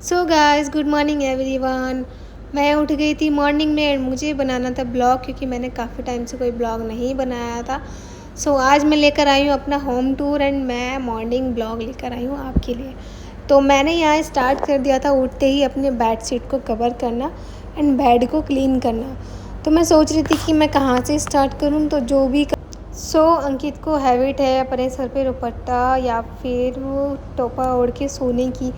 So guys good morning everyone. मैं उठ गई थी मॉर्निंग में एंड मुझे बनाना था ब्लॉग, क्योंकि मैंने काफ़ी टाइम से कोई ब्लॉग नहीं बनाया था। सो आज मैं लेकर आई हूँ अपना होम टूर एंड मैं मॉर्निंग ब्लॉग लेकर आई हूँ आपके लिए। तो मैंने यहाँ स्टार्ट कर दिया था उठते ही अपने बेड शीट को कवर करना एंड बेड को क्लीन करना। तो मैं सोच रही थी कि मैं कहाँ से स्टार्ट करूँ, तो जो भी अंकित को हैबिट है अपने सर पे दुपट्टा या फिर वो टोपा ओढ़ के सोने की,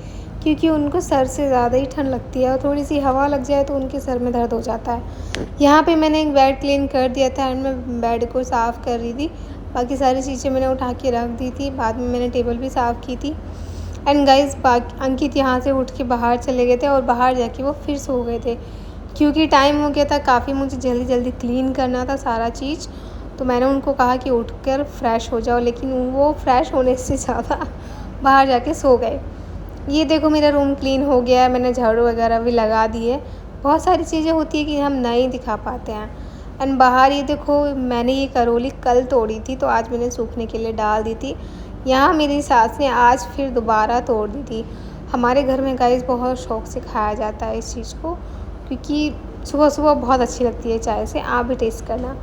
क्योंकि उनको सर से ज़्यादा ही ठंड लगती है और थोड़ी सी हवा लग जाए तो उनके सर में दर्द हो जाता है। यहाँ पे मैंने एक बेड क्लीन कर दिया था एंड मैं बेड को साफ़ कर रही थी। बाकी सारी चीज़ें मैंने उठा के रख दी थी, बाद में मैंने टेबल भी साफ़ की थी। एंड गाइस बाकी अंकित यहाँ से उठ के बाहर चले गए थे और बाहर जाके वो फिर सो गए थे, क्योंकि टाइम हो गया था काफ़ी, मुझे जल्दी जल्दी क्लीन करना था सारा चीज़। तो मैंने उनको कहा कि उठकर फ़्रेश हो जाओ, लेकिन वो फ़्रेश होने से ज़्यादा बाहर जाके सो गए। ये देखो मेरा रूम क्लीन हो गया है, मैंने झाड़ू वगैरह भी लगा दी है। बहुत सारी चीज़ें होती है कि हम नहीं दिखा पाते हैं। एंड बाहर ये देखो, मैंने ये करोली कल तोड़ी थी तो आज मैंने सूखने के लिए डाल दी थी। यहाँ मेरी सास ने आज फिर दोबारा तोड़ दी थी। हमारे घर में गाइस बहुत शौक़ से खाया जाता है इस चीज़ को, क्योंकि सुबह सुबह बहुत अच्छी लगती है चाय से। आप भी टेस्ट करना।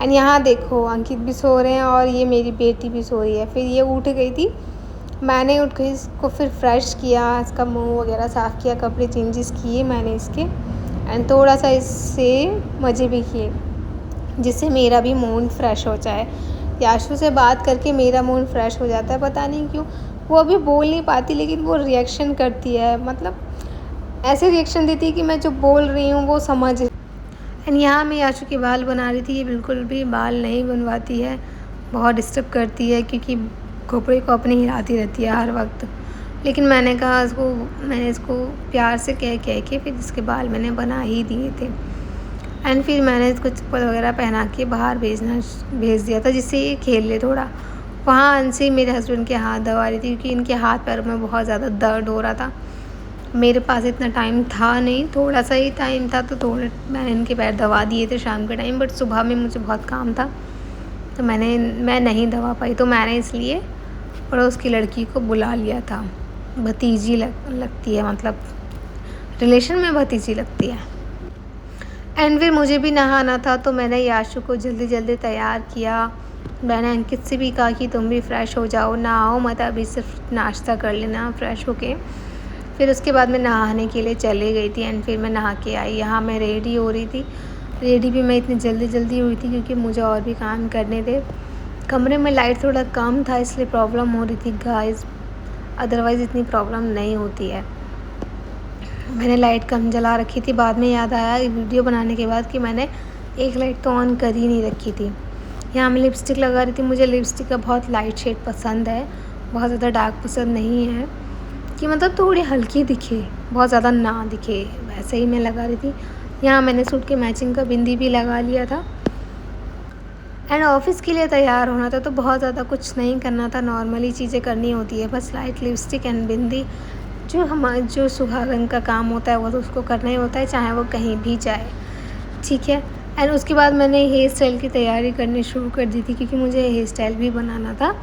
एंड यहाँ देखो अंकित भी सो रहे हैं और ये मेरी बेटी भी सो रही है। फिर ये उठ गई थी, मैंने उठ के इसको फिर फ्रेश किया, इसका मुंह वगैरह साफ़ किया, कपड़े चेंजेस किए मैंने इसके एंड थोड़ा सा इससे मज़े भी किए, जिससे मेरा भी मूड फ्रेश हो जाए। याशु से बात करके मेरा मूड फ्रेश हो जाता है, पता नहीं क्यों। वो अभी बोल नहीं पाती लेकिन वो रिएक्शन करती है, मतलब ऐसे रिएक्शन देती है कि मैं जो बोल रही हूँ वो समझ। एंड यहाँ मैं याशु के बाल बना रही थी। ये बिल्कुल भी बाल नहीं बनवाती है, बहुत डिस्टर्ब करती है, क्योंकि खोपड़े को अपने हिलाती रहती है हर वक्त। लेकिन मैंने इसको प्यार से कह के फिर इसके बाल मैंने बना ही दिए थे। एंड फिर मैंने इसको चप्पल वगैरह पहना के बाहर भेज दिया था, जिससे ये खेल ले थोड़ा। वहाँ अंशी मेरे हस्बैंड के हाथ दबा रही थी, क्योंकि इनके हाथ पैरों में बहुत ज़्यादा दर्द हो रहा था। मेरे पास इतना टाइम था नहीं, थोड़ा सा ही टाइम था, तो मैंने इनके पैर दबा दिए थे शाम के टाइम। बट सुबह में मुझे बहुत काम था तो मैं नहीं दबा पाई, तो मैंने इसलिए पड़ोस की लड़की को बुला लिया था। भतीजी लगती है, मतलब रिलेशन में भतीजी लगती है। एंड फिर मुझे भी नहाना था, तो मैंने याशु को जल्दी जल्दी तैयार किया। मैंने अंकित से भी कहा कि तुम भी फ़्रेश हो जाओ, नहाओ मत, अभी सिर्फ नाश्ता कर लेना फ़्रेश होके। फिर उसके बाद मैं नहाने के लिए चली गई थी एंड फिर मैं नहा के आई। यहाँ मैं रेडी हो रही थी। रेडी भी मैं इतनी जल्दी हुई थी क्योंकि मुझे और भी काम करने थे। कमरे में लाइट थोड़ा कम था इसलिए प्रॉब्लम हो रही थी गाइस, अदरवाइज़ इतनी प्रॉब्लम नहीं होती है। मैंने लाइट कम जला रखी थी, बाद में याद आया वीडियो बनाने के बाद कि मैंने एक लाइट तो ऑन कर ही नहीं रखी थी। यहाँ मैं लिपस्टिक लगा रही थी। मुझे लिपस्टिक का बहुत लाइट शेड पसंद है, बहुत ज़्यादा डार्क पसंद नहीं है, कि मतलब थोड़ी हल्की दिखे, बहुत ज़्यादा ना दिखे, वैसे ही मैं लगा रही थी। यहाँ मैंने सूट के मैचिंग का बिंदी भी लगा लिया था। एंड ऑफ़िस के लिए तैयार होना था, तो बहुत ज़्यादा कुछ नहीं करना था, नॉर्मली चीज़ें करनी होती है, बस लाइट लिपस्टिक एंड बिंदी। जो सुहागन का काम होता है वो तो उसको करना ही होता है, चाहे वो कहीं भी जाए, ठीक है। एंड उसके बाद मैंने हेयर स्टाइल की तैयारी करनी शुरू कर दी थी, क्योंकि मुझे हेयर स्टाइल भी बनाना था।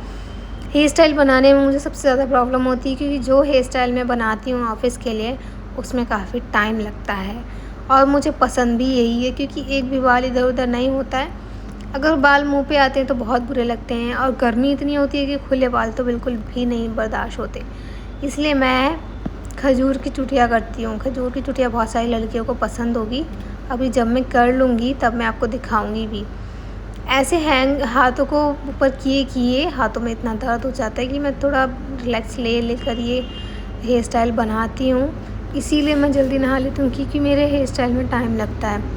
हेयर स्टाइल बनाने में मुझे सबसे ज़्यादा प्रॉब्लम होती है, क्योंकि जो हेयर स्टाइल मैं बनाती हूँ ऑफ़िस के लिए उसमें काफ़ी टाइम लगता है, और मुझे पसंद भी यही है, क्योंकि एक भी बाल इधर उधर नहीं होता है। अगर बाल मुंह पे आते हैं तो बहुत बुरे लगते हैं, और गर्मी इतनी होती है कि खुले बाल तो बिल्कुल भी नहीं बर्दाश्त होते। इसलिए मैं खजूर की चुटिया करती हूँ। खजूर की चुटिया बहुत सारी लड़कियों को पसंद होगी। अभी जब मैं कर लूँगी तब मैं आपको दिखाऊँगी भी। ऐसे हैंग हाथों को ऊपर किए हाथों में इतना दर्द हो जाता है कि मैं थोड़ा रिलैक्स लेकर ये हेयर स्टाइल बनाती हूँ। इसीलिए मैं जल्दी नहा लेती हूँ, क्योंकि मेरे हेयर स्टाइल में टाइम लगता है।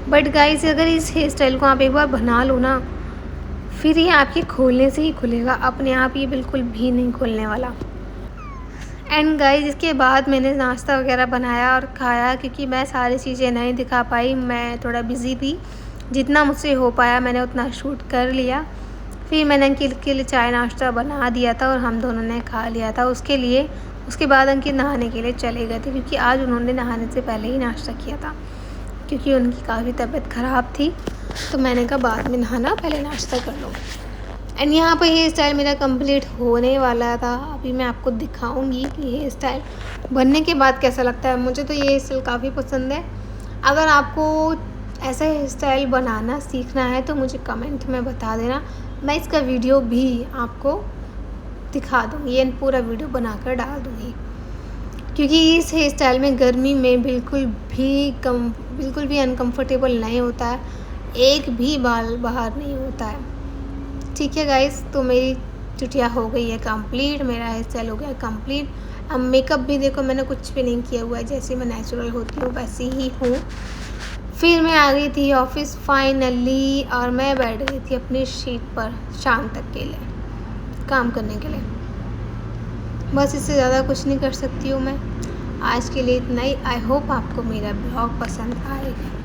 बट गाइस अगर इस हेयर स्टाइल को आप एक बार बना लो ना, फिर ये आपके खोलने से ही खुलेगा, अपने आप ये बिल्कुल भी नहीं खोलने वाला। एंड गाइस इसके बाद मैंने नाश्ता वगैरह बनाया और खाया, क्योंकि मैं सारी चीज़ें नहीं दिखा पाई, मैं थोड़ा बिज़ी थी। जितना मुझसे हो पाया मैंने उतना शूट कर लिया। फिर मैंने अंकित के लिए चाय नाश्ता बना दिया था और हम दोनों ने खा लिया था। उसके बाद अंकित नहाने के लिए चले गए थे, क्योंकि आज उन्होंने नहाने से पहले ही नाश्ता किया था, क्योंकि उनकी काफ़ी तबीयत ख़राब थी। तो मैंने कहा बाद में नहाना, पहले नाश्ता कर लो। एंड यहाँ पर हेयर स्टाइल मेरा कंप्लीट होने वाला था। अभी मैं आपको दिखाऊंगी कि हेयर स्टाइल बनने के बाद कैसा लगता है। मुझे तो ये हेयर स्टाइल काफ़ी पसंद है। अगर आपको ऐसा हेयर स्टाइल बनाना सीखना है तो मुझे कमेंट में बता देना, मैं इसका वीडियो भी आपको दिखा दूँगी एंड पूरा वीडियो बनाकर डाल दूँगी। क्योंकि इस हेयर स्टाइल में गर्मी में बिल्कुल भी अनकंफर्टेबल नहीं होता है, एक भी बाल बाहर नहीं होता है। ठीक है गाइस, तो मेरी चुटिया हो गई है कंप्लीट, मेरा हेयर स्टाइल हो गया कंप्लीट। अब मेकअप भी देखो, मैंने कुछ भी नहीं किया हुआ है, जैसे मैं नेचुरल होती हूँ वैसी ही हूँ। फिर मैं आ गई थी ऑफिस फाइनली, और मैं बैठ गई थी अपनी शीट पर शाम तक के लिए काम करने के लिए। बस इससे ज़्यादा कुछ नहीं कर सकती हूँ मैं। आज के लिए इतना ही। आई होप आपको मेरा ब्लॉग पसंद आएगा।